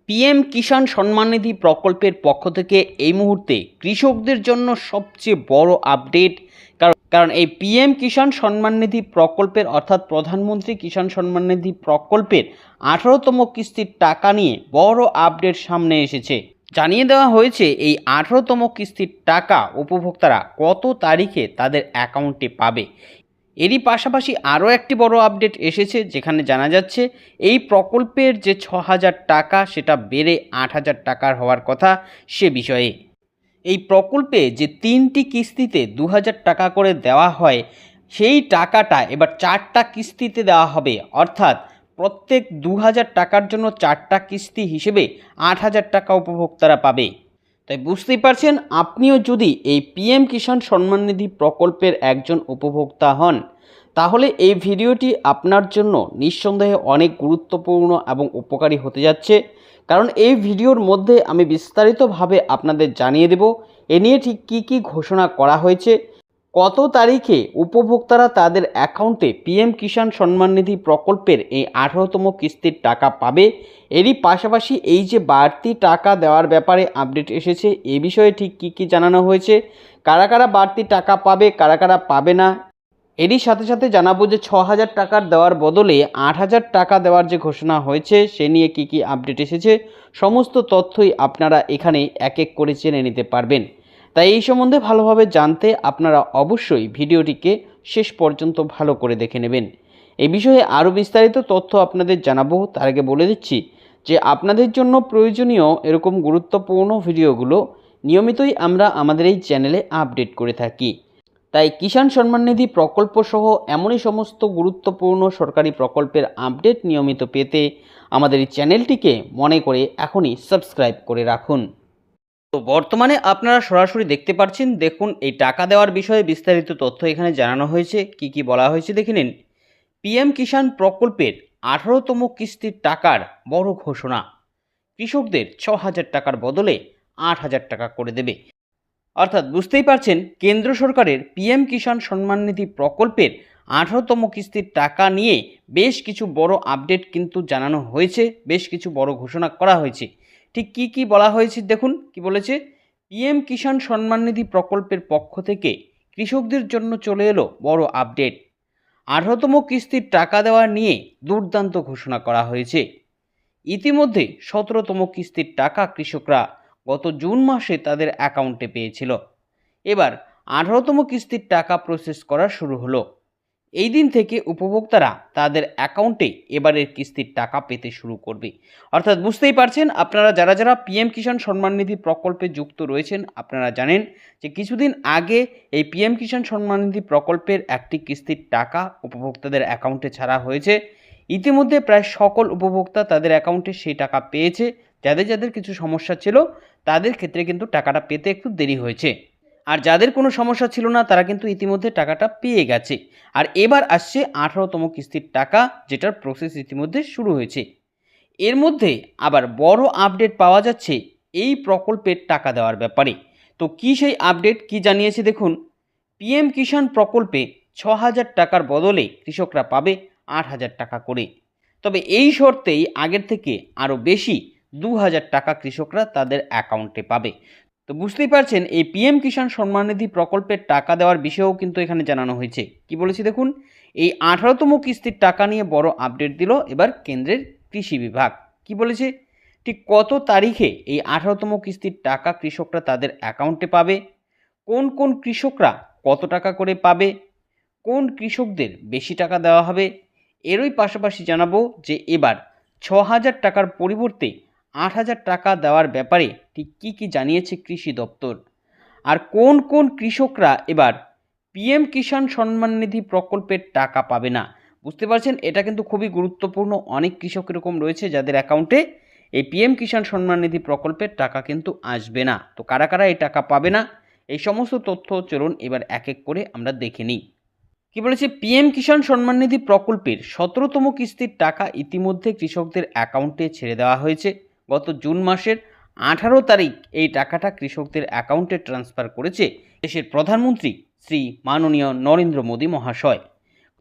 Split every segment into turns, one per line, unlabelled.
PM Kisan Samman Nidhi প্রকল্পের পক্ষ থেকে এই মুহূর্তে কৃষকদের জন্য সবচেয়ে বড় আপডেট। কারণ এই পিএম কিষাণ সম্মান নিধি প্রকল্পের অর্থাৎ প্রধানমন্ত্রী কিষাণ সম্মান নিধি প্রকল্পের 18তম কিস্তির টাকা নিয়ে বড় আপডেট সামনে এসেছে। জানিয়ে দেওয়া হয়েছে এই 18তম কিস্তির টাকা উপভোক্তারা কত তারিখে তাদের অ্যাকাউন্টে পাবে। এরই পাশাপাশি আরও একটি বড় আপডেট এসেছে, যেখানে জানা যাচ্ছে এই প্রকল্পের যে 6,000 টাকা সেটা বেড়ে 8,000 টাকার হওয়ার কথা সে বিষয়ে। এই প্রকল্পে যে 3টি কিস্তিতে 2,000 টাকা করে দেওয়া হয়, সেই টাকাটা এবার 4টা কিস্তিতে দেওয়া হবে, অর্থাৎ প্রত্যেক 2,000 টাকার জন্য 4টা কিস্তি হিসেবে 8,000 টাকা উপভোক্তারা পাবে। তাই বুঝতেই পারছেন, আপনিও যদি এই পিএম কিষাণ সম্মান নিধি প্রকল্পের একজন উপভোক্তা হন, তাহলে এই ভিডিওটি আপনার জন্য নিঃসন্দেহে অনেক গুরুত্বপূর্ণ এবং উপকারী হতে যাচ্ছে। কারণ এই ভিডিওর মধ্যে আমি বিস্তারিতভাবে আপনাদের জানিয়ে দেব এ নিয়ে ঠিক কী কী ঘোষণা করা হয়েছে, কত তারিখে উপভোক্তারা তাদের অ্যাকাউন্টে পিএম কিষাণ সম্মান নিধি প্রকল্পের এই 18তম কিস্তির টাকা পাবে। এরই পাশাপাশি এই যে বাড়তি টাকা দেওয়ার ব্যাপারে আপডেট এসেছে, এ বিষয়ে ঠিক কী কী জানানো হয়েছে, কারা কারা বাড়তি টাকা পাবে, কারা কারা পাবে না। এরই সাথে সাথে জানাবো যে 6,000 টাকার দেওয়ার বদলে 8,000 টাকা দেওয়ার যে ঘোষণা হয়েছে সে নিয়ে কী কী আপডেট এসেছে, সমস্ত তথ্যই আপনারা এখানে এক এক করে জেনে নিতে পারবেন। তাই এই সম্বন্ধে ভালোভাবে জানতে আপনারা অবশ্যই ভিডিওটিকে শেষ পর্যন্ত ভালো করে দেখে নেবেন। এই বিষয়ে আরও বিস্তারিত তথ্য আপনাদের জানাবো, তার আগে বলে দিচ্ছি যে আপনাদের জন্য প্রয়োজনীয় এরকম গুরুত্বপূর্ণ ভিডিওগুলো নিয়মিতই আমরা আমাদের এই চ্যানেলে আপডেট করে থাকি। তাই কিষাণ সম্মান নিধি প্রকল্প সহ এমনই সমস্ত গুরুত্বপূর্ণ সরকারি প্রকল্পের আপডেট নিয়মিত পেতে আমাদের এই চ্যানেলটিকে মনে করে এখনই সাবস্ক্রাইব করে রাখুন। তো বর্তমানে আপনারা সরাসরি দেখতে পাচ্ছেন, দেখুন এই টাকা দেওয়ার বিষয়ে বিস্তারিত তথ্য এখানে জানানো হয়েছে। কি কি বলা হয়েছে দেখে নিন। পিএম কিষাণ প্রকল্পের 18তম কিস্তির টাকার বড় ঘোষণা। কৃষকদের 6,000 টাকার বদলে 8,000 টাকা করে দেবে। অর্থাৎ বুঝতেই পারছেন, কেন্দ্র সরকারের পিএম কিষাণ সম্মান নিধি প্রকল্পের 18তম কিস্তির টাকা নিয়ে বেশ কিছু বড় আপডেট কিন্তু জানানো হয়েছে, বেশ কিছু বড় ঘোষণা করা হয়েছে। ঠিক কি কি বলা হয়েছে দেখুন কি বলেছে। পিএম কিষাণ সম্মান নিধি প্রকল্পের পক্ষ থেকে কৃষকদের জন্য চলে এলো বড় আপডেট। 18তম কিস্তির টাকা দেওয়া নিয়ে দুর্দান্ত ঘোষণা করা হয়েছে। ইতিমধ্যে 17তম কিস্তির টাকা কৃষকরা গত জুন মাসে তাদের অ্যাকাউন্টে পেয়েছিল। এবার 18তম কিস্তির টাকা প্রসেস করা শুরু হলো। এই দিন থেকে উপভোক্তারা তাদের অ্যাকাউন্টে এবারের কিস্তির টাকা পেতে শুরু করবে। অর্থাৎ বুঝতেই পারছেন, আপনারা যারা যারা পিএম কিষাণ সম্মান নিধি প্রকল্পে যুক্ত রয়েছেন, আপনারা জানেন যে কিছুদিন আগে এই পিএম কিষাণ সম্মান নিধি প্রকল্পের একটি কিস্তির টাকা উপভোক্তাদের অ্যাকাউন্টে ছাড়া হয়েছে। ইতিমধ্যে প্রায় সকল উপভোক্তা তাদের অ্যাকাউন্টে সেই টাকা পেয়েছে। যাদের যাদের কিছু সমস্যা ছিল তাদের ক্ষেত্রে কিন্তু টাকাটা পেতে একটু দেরি হয়েছে, আর যাদের কোনো সমস্যা ছিল না তারা কিন্তু ইতিমধ্যে টাকাটা পেয়ে গেছে। আর এবার আসছে 18তম কিস্তির টাকা, যেটার প্রসেস ইতিমধ্যে শুরু হয়েছে। এর মধ্যে আবার বড় আপডেট পাওয়া যাচ্ছে এই প্রকল্পের টাকা দেওয়ার ব্যাপারে। তো কি সেই আপডেট, কি জানিয়েছে দেখুন। পিএম কিষাণ প্রকল্পে 6,000 টাকার বদলে কৃষকরা পাবে 8,000 টাকা করে। তবে এই শর্তেই আগের থেকে আরও বেশি 2,000 টাকা কৃষকরা তাদের অ্যাকাউন্টে পাবে। তো বুঝতেই পারছেন, এই পিএম কিষাণ সম্মান নিধি প্রকল্পের টাকা দেওয়ার বিষয়েও কিন্তু এখানে জানানো হয়েছে। কি বলেছি দেখুন, এই 18তম কিস্তির টাকা নিয়ে বড় আপডেট দিল এবার কেন্দ্রের কৃষি বিভাগ। কি বলেছে, ঠিক কত তারিখে এই 18তম কিস্তির টাকা কৃষকরা তাদের অ্যাকাউন্টে পাবে, কোন কোন কৃষকরা কত টাকা করে পাবে, কোন কৃষকদের বেশি টাকা দেওয়া হবে। এরই পাশাপাশি জানাবো যে এবার 6,000 টাকার পরিবর্তে 8,000 টাকা দেওয়ার ব্যাপারে ঠিক কী কী জানিয়েছে কৃষি দপ্তর, আর কোন কোন কৃষকরা এবার পিএম কিষাণ সম্মান নিধি প্রকল্পের টাকা পাবে না। বুঝতে পারছেন, এটা কিন্তু খুবই গুরুত্বপূর্ণ। অনেক কৃষক এরকম রয়েছে যাদের অ্যাকাউন্টে এই পিএম কিষাণ সম্মান নিধি প্রকল্পের টাকা কিন্তু আসবে না। তো কারা কারা এই টাকা পাবে না, এই সমস্ত তথ্য চলুন এবার এক এক করে আমরা দেখে নিই। কি বলেছে, পিএম কিষাণ সম্মান নিধি প্রকল্পের 17তম কিস্তির টাকা ইতিমধ্যে কৃষকদের অ্যাকাউন্টে ছেড়ে দেওয়া হয়েছে। গত জুন মাসের 18 তারিখ এই টাকাটা কৃষকদের অ্যাকাউন্টে ট্রান্সফার করেছে দেশের প্রধানমন্ত্রী শ্রী মাননীয় নরেন্দ্র মোদী মহাশয়।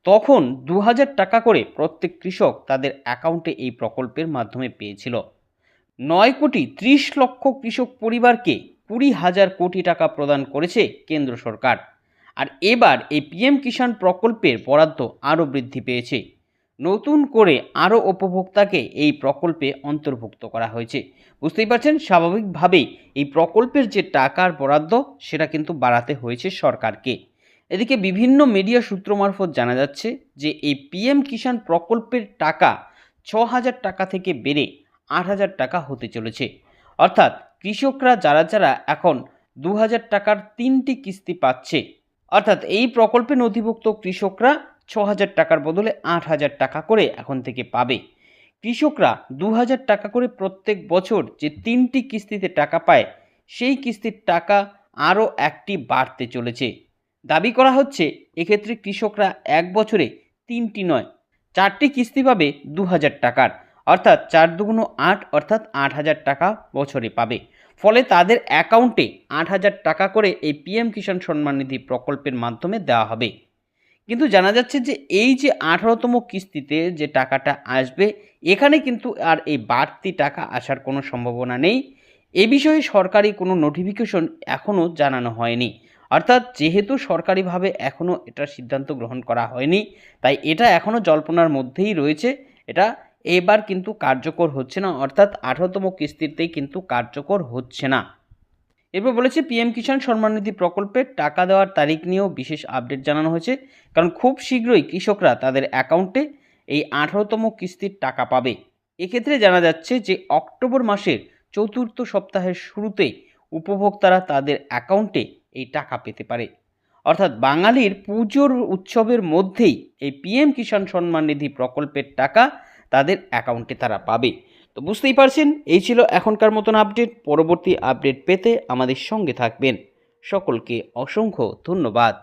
তখন 2,000 টাকা করে প্রত্যেক কৃষক তাদের অ্যাকাউন্টে এই প্রকল্পের মাধ্যমে পেয়েছিল। 9,30,00,000 কৃষক পরিবারকে 20,000 কোটি টাকা প্রদান করেছে কেন্দ্র সরকার। আর এবার এই পিএম কিষাণ প্রকল্পের বরাদ্দ আরও বৃদ্ধি পেয়েছে। নতুন করে আরও উপভোক্তাকে এই প্রকল্পে অন্তর্ভুক্ত করা হয়েছে। বুঝতেই পারছেন, স্বাভাবিকভাবেই এই প্রকল্পের যে টাকার বরাদ্দ সেটা কিন্তু বাড়াতে হয়েছে সরকারকে। এদিকে বিভিন্ন মিডিয়া সূত্র মারফত জানা যাচ্ছে যে এই পিএম কিষাণ প্রকল্পের টাকা 6,000 টাকা থেকে বেড়ে 8,000 টাকা হতে চলেছে। অর্থাৎ কৃষকরা যারা এখন 2,000 টাকার 3টি কিস্তি পাচ্ছে, অর্থাৎ এই প্রকল্পে নথিভুক্ত কৃষকরা 6,000 টাকার বদলে 8,000 টাকা করে এখন থেকে পাবে। কৃষকরা 2,000 টাকা করে প্রত্যেক বছর যে 3টি কিস্তিতে টাকা পায়, সেই কিস্তির টাকা আরও একটি বাড়তে চলেছে। দাবি করা হচ্ছে এক্ষেত্রে কৃষকরা এক বছরে 3টি নয় 4টি কিস্তি পাবে 2,000 টাকার, অর্থাৎ 4 দুগুণ 8, অর্থাৎ 8,000 টাকা বছরে পাবে। ফলে তাদের অ্যাকাউন্টে 8,000 টাকা করে এই পিএম কিষাণ সম্মান নিধি প্রকল্পের মাধ্যমে দেওয়া হবে। কিন্তু জানা যাচ্ছে যে এই যে 18তম কিস্তিতে যে টাকাটা আসবে, এখানে কিন্তু আর এই বাড়তি টাকা আসার কোনো সম্ভাবনা নেই। এ বিষয়ে সরকারি কোনো নোটিফিকেশন এখনও জানানো হয়নি। অর্থাৎ যেহেতু সরকারিভাবে এখনও এটার সিদ্ধান্ত গ্রহণ করা হয়নি, তাই এটা এখনও জল্পনার মধ্যেই রয়েছে। এটা এবার কিন্তু কার্যকর হচ্ছে না, অর্থাৎ 18তম কিস্তিতেই কিন্তু কার্যকর হচ্ছে না। এরপর বলেছে পিএম কিষাণ সম্মান নিধি প্রকল্পের টাকা দেওয়ার তারিখ নিয়েও বিশেষ আপডেট জানানো হয়েছে, কারণ খুব শীঘ্রই কৃষকরা তাদের অ্যাকাউন্টে এই 18তম কিস্তির টাকা পাবে। এক্ষেত্রে জানা যাচ্ছে যে অক্টোবর মাসের 4র্থ সপ্তাহের শুরুতে উপভোক্তারা তাদের অ্যাকাউন্টে এই টাকা পেতে পারে। অর্থাৎ বাঙালির পুজোর উৎসবের মধ্যেই এই পিএম কিষাণ সম্মান নিধি প্রকল্পের টাকা তাদের অ্যাকাউন্টে তারা পাবে। তো বুঝতেই পারছেন, এই ছিল এখনকার মতন আপডেট। পরবর্তী আপডেট পেতে আমাদের সঙ্গে থাকবেন। সকলকে অসংখ্য ধন্যবাদ।